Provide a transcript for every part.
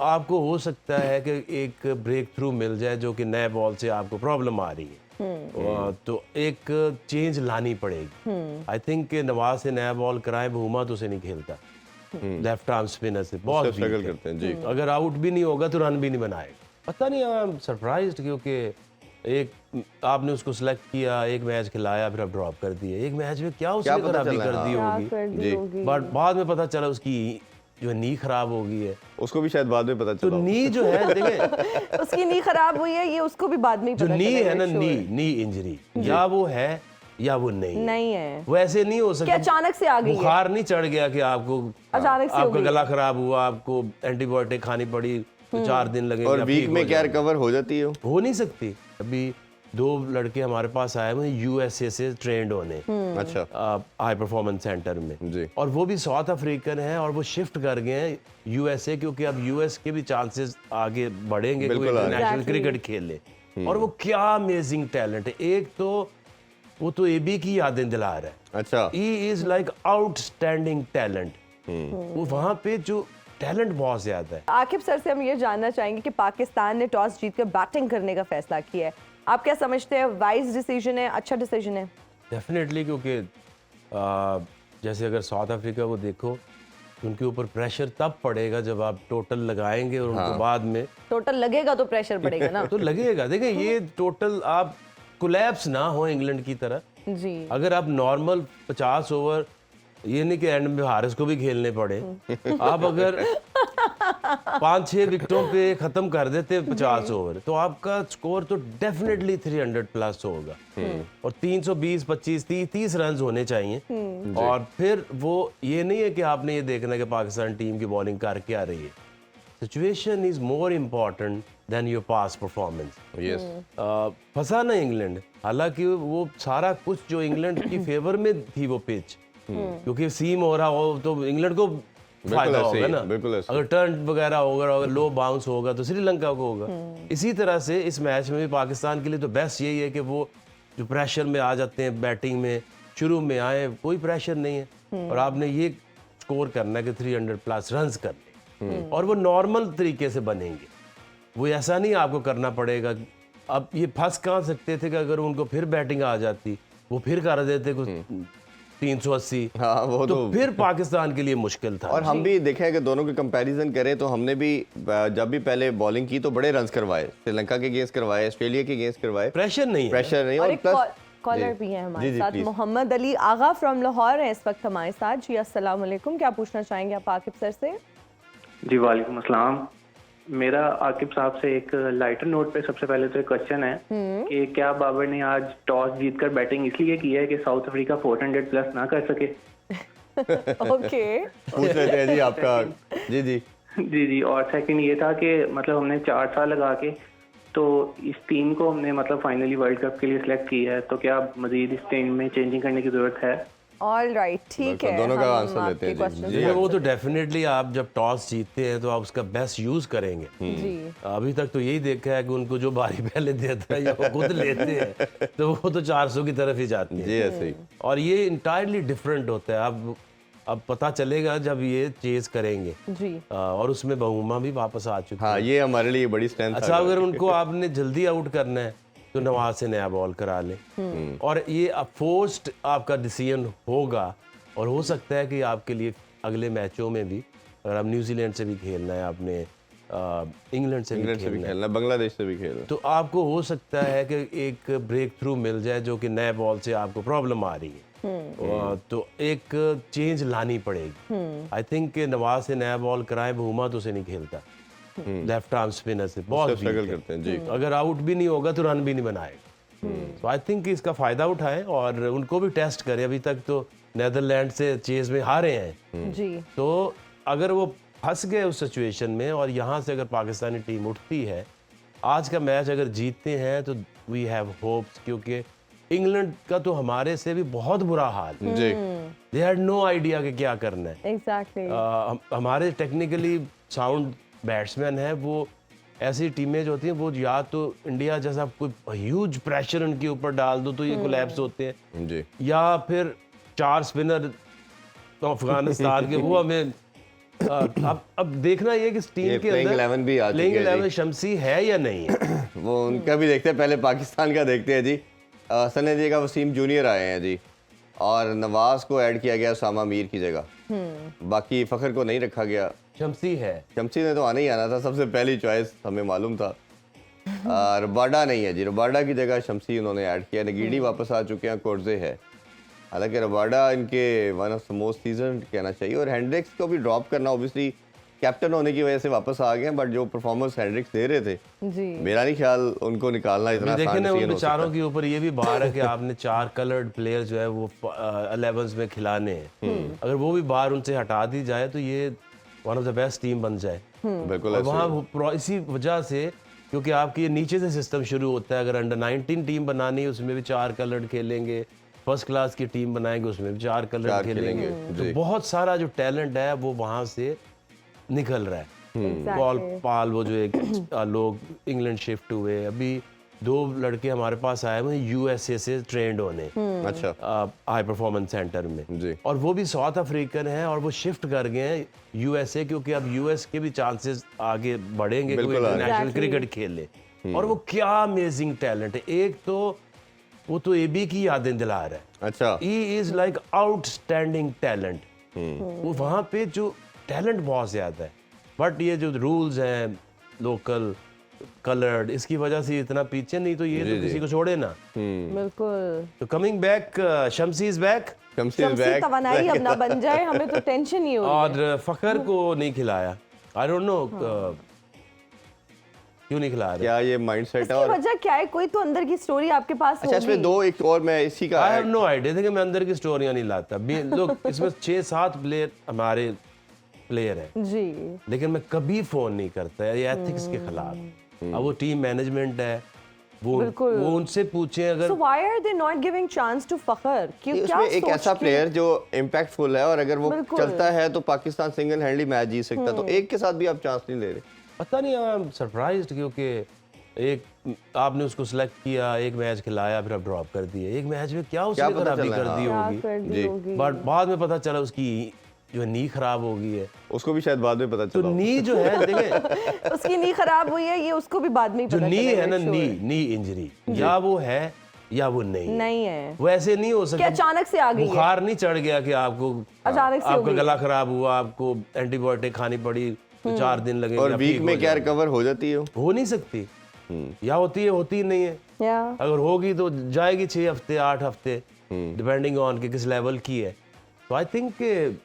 आपको हो सकता है कि एक ब्रेक थ्रू मिल जाए जो कि नए बॉल से आपको प्रॉब्लम आ रही है, तो एक चेंज लानी पड़ेगी। आई थिंक नवाज से नया बॉल कराए, बहुमा तो उसे नहीं खेलता, लेफ्ट आर्म स्पिनर से बहुत स्ट्रगल weak है। करते हैं जी। अगर आउट भी नहीं होगा तो रन भी नहीं बनाएगा। पता नहीं, आई एम सरप्राइज्ड, क्योंकि एक आपने उसको सिलेक्ट किया, एक मैच खिलाया, फिर अब ड्रॉप कर दिया। एक मैच में क्या उसने पता खराबी चला, कर दी हाँ। होगी, जी। बट बाद में पता चला उसकी जो नी खराब हो गई है। उसको भी शायद बाद में पता तो चला। नी जो है देखें, उसकी नी खराब हुई है, ये उसको भी बाद में ही जो पता नी चलेगा, है ना, sure। नी इंजरी, या वो है या वो नहीं है वो ऐसे नहीं हो कि सकता। अचानक से आ गई है। बुखार नहीं चढ़ गया कि आपको अचानक से हो आपका गई। गला खराब हुआ, आपको एंटीबायोटिक खानी पड़ी, तो 4 दिन लगेंगे, और आप वीक ठीक में हो क्या जाएंगे। रिकवर हो जाती है? हो नहीं सकती। अभी 2 लड़के हमारे पास आए हुए यूएसए से ट्रेंड होने, अच्छा हाई परफॉर्मेंस सेंटर में जी। और वो भी साउथ अफ्रीकन है और वो शिफ्ट कर गए हैं यूएसए, क्योंकि अब यूएस के भी चांसेस आगे बढ़ेंगे कि वो बिल्कुल आगे। International Exactly। क्रिकेट खेले। और वो क्या अमेजिंग टैलेंट है। एक तो वो तो एबी की यादें दिला रहा है। अच्छा he is like outstanding talent. वो वहां पे जो टैलेंट बहुत ज्यादा है। आकिब सर से हम ये जानना चाहेंगे कि पाकिस्तान ने टॉस जीतकर बैटिंग करने का फैसला किया है, आप क्या समझते हैं? वाइज डिसीजन है, अच्छा डिसीजन है? डेफिनेटली, क्योंकि जैसे अगर साउथ अफ्रीका को देखो, उनके ऊपर प्रेशर तब पड़ेगा जब आप टोटल लगाएंगे और उनको बाद में टोटल लगेगा तो प्रेशर पड़ेगा ना। तो लगेगा। देखें, ये टोटल आप कोलैप्स ना हो इंग्लैंड की तरह। जी। अगर आप नॉर्मल 50 ओवर, ये नहीं कि एंड में हारिस को भी खेलने पड़े, आप अगर 5-6 विकेटों पे खत्म कर देते 50 ओवर, तो आपका स्कोर तो डेफिनेटली 300 प्लस होगा और 320, 25, 30 रन होने चाहिए। और फिर वो ये नहीं है कि आपने ये देखना है कि पाकिस्तान टीम की बॉलिंग करके आ रही है। Situation is more important than your past performance. Yes फंसा ना इंग्लैंड, हालांकि वो सारा कुछ जो इंग्लैंड की फेवर में थी वो पिच, क्योंकि सीम हो रहा हो तो इंग्लैंड को फायदा ऐसे होगा ही, ना। बिल्कुल ऐसे। अगर टर्न वगैरह होगा, अगर लो बाउंस होगा तो श्रीलंका को होगा। इसी तरह से इस मैच में भी पाकिस्तान के लिए तो बेस्ट यही है कि वो जो प्रेशर में आ जाते हैं बैटिंग में, शुरू में आए, कोई प्रेशर नहीं है और आपने ये स्कोर करना है कि 300 प्लस रन करने, और वो नॉर्मल तरीके से बनेंगे। वो ऐसा नहीं आपको करना पड़ेगा। अब ये फंस कहाँ सकते थे कि अगर उनको फिर बैटिंग आ जाती, वो फिर कर देते कुछ 380, हाँ वो तो फिर पाकिस्तान के लिए मुश्किल था। और हम भी देखें कि दोनों के कंपैरिजन करें तो हमने भी जब भी पहले बॉलिंग की तो बड़े रन्स करवाए, श्रीलंका के अगेंस्ट करवाए, ऑस्ट्रेलिया के अगेंस्ट करवाए, प्रेशर नहीं है। प्रेशर नहीं। और और एक प्लस कॉलर भी है हमारे जी, साथ, please। मोहम्मद अली आगा फ्रॉम लाहौर है इस वक्त हमारे साथ। जी अस्सलाम वालेकुम, क्या पूछना चाहेंगे आप आकिब सर से? जी वालेकुम अस्सलाम। मेरा आकिब साहब से एक लाइटर नोट पे सबसे पहले तो एक क्वेश्चन है कि क्या बाबर ने आज टॉस जीतकर बैटिंग इसलिए की है कि साउथ अफ्रीका 400 प्लस ना कर सके? ओके। पूछ रहे थे जी आपका। जी जी जी जी। और सेकंड ये था कि मतलब हमने 4 साल लगा के तो इस टीम को हमने मतलब फाइनली वर्ल्ड कप के लिए सिलेक्ट की है, तो क्या मजीद इस टीम में चेंजिंग करने की जरूरत है? ऑल राइट, ठीक है। दोनों का हम आंसर लेते आपके हैं जी। क्वेश्चन जी, का वो तो डेफिनेटली आप जब टॉस जीतते हैं तो आप उसका बेस्ट यूज करेंगे। जी। अभी तक तो यही देखा है कि उनको जो बारी पहले देता है या वो खुद लेते हैं तो वो तो 400 की तरफ ही जाती है। जी ऐसे ही। और ये इंटायरली डिफरेंट होता है। अब पता चलेगा जब ये चेज करेंगे। जी। और उसमें बहुमा भी वापस आ चुकी हाँ है। ये हमारे लिए बड़ी स्ट्रेंथ अच्छा, अगर उनको आपने जल्दी आउट करना है तो नवाज से नया बॉल करा लें, और ये फोर्स्ड आपका डिसीजन होगा। और हो सकता है कि आपके लिए अगले मैचों में भी, अगर आप न्यूजीलैंड से भी खेलना है, आपने इंग्लैंड से भी खेलना है, खेलना, बांग्लादेश से भी खेलना, तो आपको हो सकता है कि एक ब्रेक थ्रू मिल जाए जो कि नए बॉल से आपको प्रॉब्लम आ रही है, तो एक चेंज लानी पड़ेगी। आई थिंक नवाज से नया बॉल कराए, बहुमा तो उसे नहीं खेलता, लेफ्ट आर्म स्पिनर से बहुत weak स्ट्रगल है। करते हैं जी। अगर आउट भी नहीं होगा तो रन भी नहीं बनाएगा। तो आई थिंक इसका फायदा उठाएं और उनको भी टेस्ट करें। अभी तक तो नेदरलैंड से चेज में हारे हैं, जी। तो अगर वो फंस गए उस सिचुएशन में और यहाँ से अगर पाकिस्तानी टीम उठती है, आज का मैच अगर जीतते हैं तो वी हैव होप्स, क्योंकि इंग्लैंड का तो हमारे से भी बहुत बुरा हाल है। जी दे हैड नो आइडिया कि क्या करना है। एग्जैक्टली। हमारे टेक्निकली साउंड बैट्समैन है, वो ऐसी टीमें जो होती हैं वो या तो इंडिया जैसा कोई ह्यूज प्रेशर उनके ऊपर डाल दो तो ये कोलैप्स होते हैं, जी या फिर 4 स्पिनर तो अफगानिस्तान के वो हमें अब देखना ये कि इस टीम ये के playing अंदर 11 भी आ चुकी प्लेइंग है जी। 11 शमसी है या नहीं है। वो उनका भी देखते हैं, पहले पाकिस्तान का देखते हैं जी। सने जी का वसीम जूनियर आए हैं जी, और नवाज को ऐड किया गया उसामा मीर की जगह। बाकी फ़खर को नहीं रखा गया। शमसी है, शमसी ने तो आना ही आना था, सबसे पहली चॉइस हमें मालूम था। रबाडा नहीं है जी, रबाडा की जगह शमसी उन्होंने ऐड किया। नगीडी वापस आ चुके हैं, कोर्जे है। हालांकि रबाडा इनके one of the most season कहना चाहिए, और हैंड्रिक्स को भी ड्रॉप करना ऑब्वियसली कैप्टन होने की वजह से वापस आ गए, बट जो परफॉर्मेंस हैंड्रिक्स दे रहे थे, जी मेरा नहीं ख्याल उनको निकालना इतना देखे आसान ना उन decision हो सकता बेचारों के ऊपर ये भी बार है कि आपने 4 कलर्ड प्लेयर जो है वो 11s में खिलाने हैं। अगर वो भी बार उनसे हटा दी जाए तो ये one of the best team बन जाए। है। बिल्कुल और ऐसे वहाँ इसी वजह से, क्योंकि आपकी ये नीचे से सिस्टम शुरू होता है। अगर अंडर 19 टीम बनानी है उसमें भी 4 कलर्ड खेलेंगे, फर्स्ट क्लास की टीम बनाएंगे उसमें भी 4 कलर्ड चार खेलेंगे। खेलेंगे, तो जी। बहुत सारा जो टैलेंट है वो वहाँ से निकल रहा है। पॉल पाल वो जो एक लोग इंग्लैंड शिफ्ट हुए, अभी 2 लड़के हमारे पास आए हुए यूएसए से ट्रेंड होने अच्छा हाई परफॉर्मेंस सेंटर में जी। और वो भी साउथ अफ्रीकन हैं और वो शिफ्ट कर गए हैं यूएसए, क्योंकि अब यूएस के भी चांसेस आगे बढ़ेंगे कि वो बिल्कुल इंटरनेशनल Exactly. क्रिकेट खेले। और वो क्या अमेजिंग टैलेंट है। एक तो वो तो एबी की यादें दिला रहा है। अच्छा he is like outstanding talent. वो वहाँ पे जो टैलेंट बहुत ज्यादा है, बट ये जो रूल्स हैं लोकल कलर्ड, इसकी वजह से इतना पीछे, नहीं तो ये तो किसी को छोड़े ना। बिल्कुल। तो coming back, Shamsi is back Shamsi is Shamsi back. तवानाई अब ना बन जाए, हमें तो टेंशन ही हो रही है। और फखर को नहीं खिलाया। आई डोंट नो क्यों नहीं खिला रहे। क्या ये माइंडसेट है? इसकी और वजह क्या है? कोई तो अंदर की स्टोरी आपके पास अच्छा, इसमें होगी। 2 एक और मैं इसी का आई हैव नो आइडिया। देखिए मैं अंदर की स्टोरियां नहीं लाता। लोग इसमें 6-7 प्लेयर हमारे प्लेयर हैं, जी लेकिन मैं कभी फोन नहीं करता, ये एथिक्स के खिलाफ। अब वो टीम मैनेजमेंट है, वो बिल्कुल। उनसे पूछें अगर So why are they not giving chance to फखर? क्यों क्या उसमें एक सोच ऐसा के- प्लेयर जो इम्पैक्टफुल है, और अगर वो बिल्कुल। चलता है तो पाकिस्तान सिंगल हैंडली मैच जीत सकता, तो एक के साथ भी आप चांस नहीं ले रहे। पता नहीं, आई एम सरप्राइज्ड, क्योंकि एक आपने उसको सिलेक्ट किया, एक मैच खिलाया, फिर आप ड्रॉप कर दिए। एक मैच में क्या उसने पता खराबी चला, कर दी क्या होगी, कर दी जी। होगी? बट बाद में पता चला उसकी जो है नी खराब हो गई है। उसको भी शायद बाद में पता तो चला। नी जो है देखें, उसकी नी खराब हुई है, ये उसको भी बाद में ही जो पता नी चलेगा, है ना, sure। नी इंजरी, या वो है या वो नहीं है। नहीं है वो ऐसे नहीं हो कि सकता। अचानक से आ गई है। बुखार नहीं चढ़ गया कि आपको अचानक से हो आपका गई। गला खराब हुआ, आपको एंटीबायोटिक खानी पड़ी, तो 4 दिन लगेंगे, और आप वीक ठीक में हो क्या जाएंगे। रिकवर हो जाती है? हो नहीं सकती, या होती है, होती ही नहीं है। या अगर होगी तो जाएगी 6 हफ्ते 8 हफ्ते, डिपेंडिंग ऑन कि किस लेवल की है। तो आई थिंक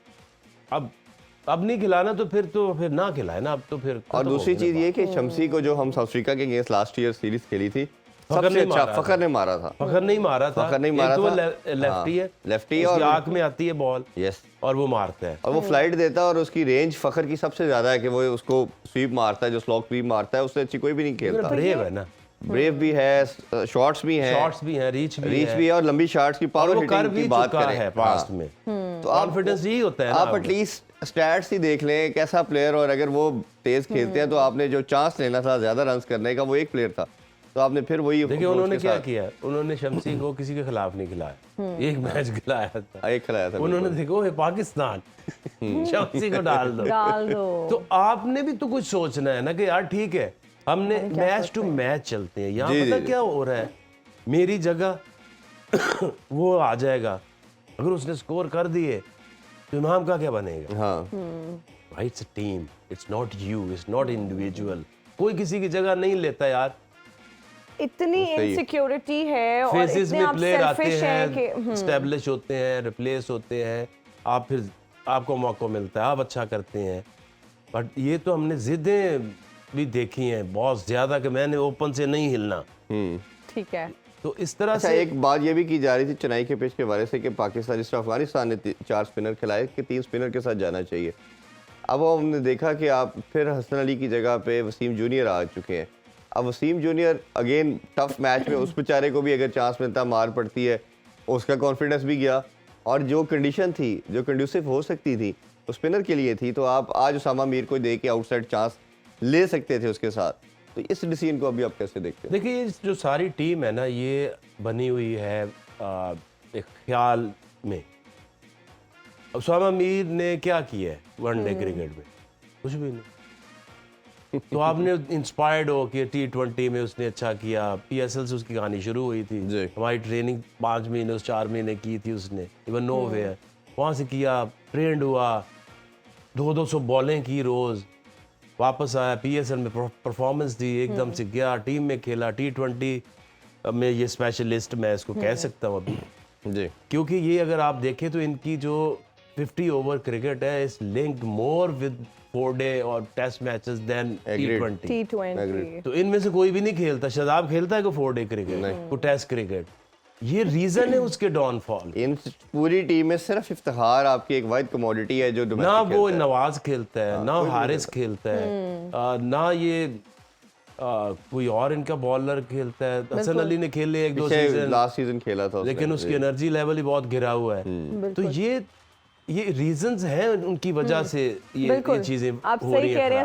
अब नहीं खिलाना तो फिर ना खिलाए ना, अब तो फिर और खत्म हो दूसरी गया चीज ये कि शमसी को जो हम साउथ अफ्रीका के अगेंस्ट लास्ट ईयर सीरीज खेली थी, फखर सबसे नहीं अच्छा मारा फखर ने मारा था। फखर नहीं मारा था। फखर नहीं मारा एक तो वो था। लेफ्टी है, लेफ्टी उसकी और आंख में आती है बॉल यस, और वो मारता है। और वो फ्लाइट देता है, और उसकी रेंज फखर की सबसे ज्यादा है कि वो उसको स्वीप मारता है, जो स्लॉक स्वीप मारता है, उससे अच्छी कोई भी नहीं खेलता। ब्रेव है ना, ब्रेव भी है, शॉट्स भी हैं, शॉट्स भी हैं, रीच रीच भी है, और लंबी शॉट्स की और पावर वो कर हिटिंग भी की बात चुका करें है पास्ट में। तो आप कॉन्फिडेंस यही होता है ना। आप एटलीस्ट स्टैट्स ही देख लें कैसा प्लेयर, और अगर वो तेज खेलते हैं तो आपने जो चांस लेना था ज्यादा रन करने का, वो एक प्लेयर था, तो आपने फिर वही देखिए approach उन्होंने के क्या साथ किया, उन्होंने शमसी को किसी के खिलाफ नहीं खिलाया, एक मैच खिलाया था। एक खिलाया था। उन्होंने देखो ये पाकिस्तान, शमसी को डाल दो। डाल दो। तो आपने भी तो कुछ सोचना है ना कि यार ठीक है, हमने मैच टू मैच चलते हैं। यहाँ जी, पता जी, क्या हो रहा है, मेरी जगह वो आ जाएगा, अगर उसने स्कोर कर दिए तो इमाम का क्या बनेगा? हाँ भाई it's a team, it's not you, it's not individual. कोई किसी की जगह नहीं लेता यार। इतनी सही है। इनसिक्योरिटी है और फेसेस इतने में आप प्लेयर आते सेल्फिश हैं कि हैं, स्टैब्लिश होते हैं, रिप्लेस होते हैं, आप फिर आपको मौका मिलता है, आप अच्छा करते हैं। बट ये तो हमने जिद्दें भी देखी हैं बहुत ज्यादा कि मैंने ओपन से नहीं हिलना। ठीक है। तो इस तरह अच्छा, से एक बात ये भी की जा रही थी चेन्नई के पिच के बारे से कि पाकिस्तान, जिस तरह अफगानिस्तान ने 4 स्पिनर खिलाए, कि 3 स्पिनर के साथ जाना चाहिए। अब हमने देखा कि आप फिर हसन अली की जगह पे वसीम जूनियर आ चुके हैं। अब Wasim junior again tough match में उस बेचारे को भी अगर चांस मिलता, मार पड़ती है, उसका कॉन्फिडेंस भी गया, और जो कंडीशन थी, जो कंड्यूसिव हो सकती थी वो स्पिनर के लिए थी, तो आप आज उसामा मीर को दे के आउटसाइड चांस ले सकते थे उसके साथ। तो इस डिसीजन को अभी आप कैसे देखते हैं? देखिए ये जो सारी टीम है ना, ये बनी हुई है एक ख्याल में अब उसामा मीर ने क्या किया है वनडे क्रिकेट में? कुछ भी नहीं। तो आपने इंस्पायर्ड हो कि T20 में उसने अच्छा किया, PSL से उसकी कहानी शुरू हुई थी। जी। हमारी ट्रेनिंग 5 महीने 4 महीने की थी उसने, इवन नो वे वहाँ से किया, ट्रेंड हुआ, 200 बॉलें की रोज़, वापस आया, PSL में परफॉर्मेंस दी, एकदम से गया, टीम में खेला, T20 में ये स्पेशलिस्ट मैं इसको कह सकता हूँ अभी, जी क्योंकि ये अगर आप देखें तो इनकी जो 50 ओवर क्रिकेट है is linked more with 4 day और test matches then T20। T20 तो इनमें से कोई भी नहीं खेलता। शादाब खेलता है को 4 डे क्रिकेट, को टेस्ट क्रिकेट। ये रीजन है उसके डाउनफॉल। इन पूरी टीम में सिर्फ इफ्तिखार आपकी एक वाइड कमोडिटी है जो ना domestic वो खेलता है। नवाज खेलता है, ना हारिस खेलता है, ना ये कोई और इनका बॉलर खेलता है। हसन अली ने खेले 1-2 पीछे सीजन, लास्ट सीजन खेला था उसने। लेकिन उसकी एनर्जी लेवल ही बहुत गिरा हुआ है। तो ये रीजंस हैं उनकी वजह से ये चीजें आप हो सही रही कह रहे हैं। हैं।